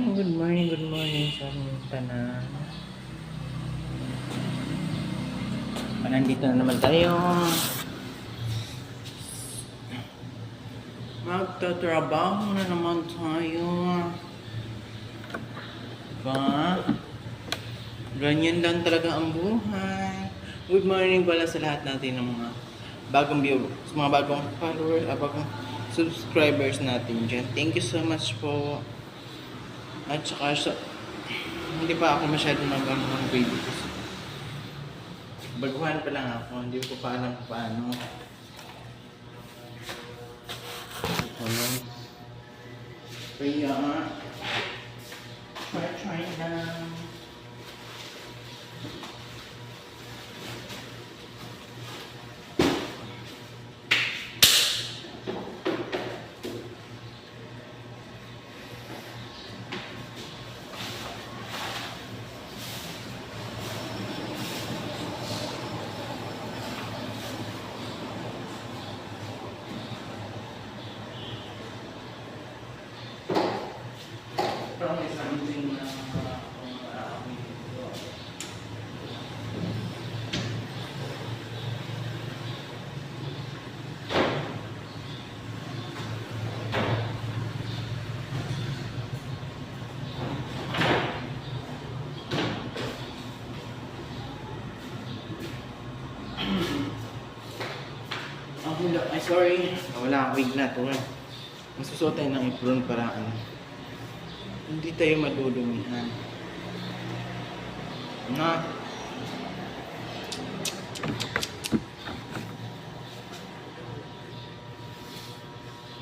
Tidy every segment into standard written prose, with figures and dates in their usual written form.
good morning sa inyong tanan. Nandito na naman tayo. Magtatrabaho na naman tayo. Diba? Ganyan lang talaga ang buhay. Good morning pala sa lahat natin ng mga bagong viewers, mga bagong followers, bagong subscribers natin dyan. Thank you so much po. At saka hindi pa ako masyadong ng videos. Baguhan pa lang ako, hindi ko pa alam kung paano. Kaya, try lang. Parang may something na ay sorry, wala akong wig na ito. Masusuot tayo ng apron para hindi tayo madudumihan. Na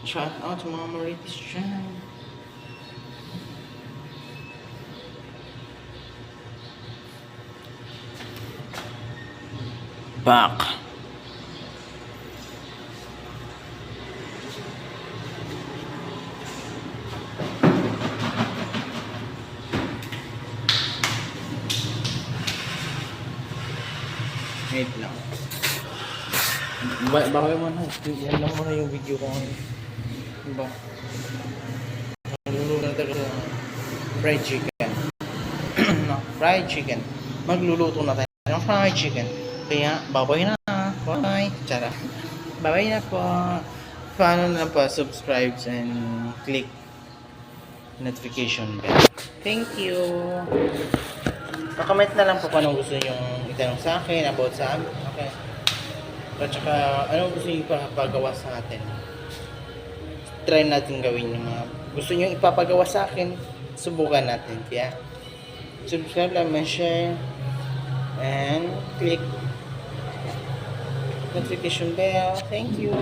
shout out to mga Marites dyan. Back. Wait lang. Baka mo na. Yan lang muna yung video ko. Diba? Magluluto na tayo sa fried chicken. No, fried chicken. Magluluto na tayo ng fried chicken. Kaya, babay na. Bye. Tsara. Babay na po. Paano na po, subscribe and click notification bell. Thank you. Pa-comment na lang po kung anong gusto nyo itanong sa akin about sa amin. Okay. At saka anong gusto nyo ipapagawa sa atin. Try natin gawin yung mga gusto nyo ipapagawa sa akin. Subukan natin. Kaya subscribe lang, share, and click notification bell. Thank you.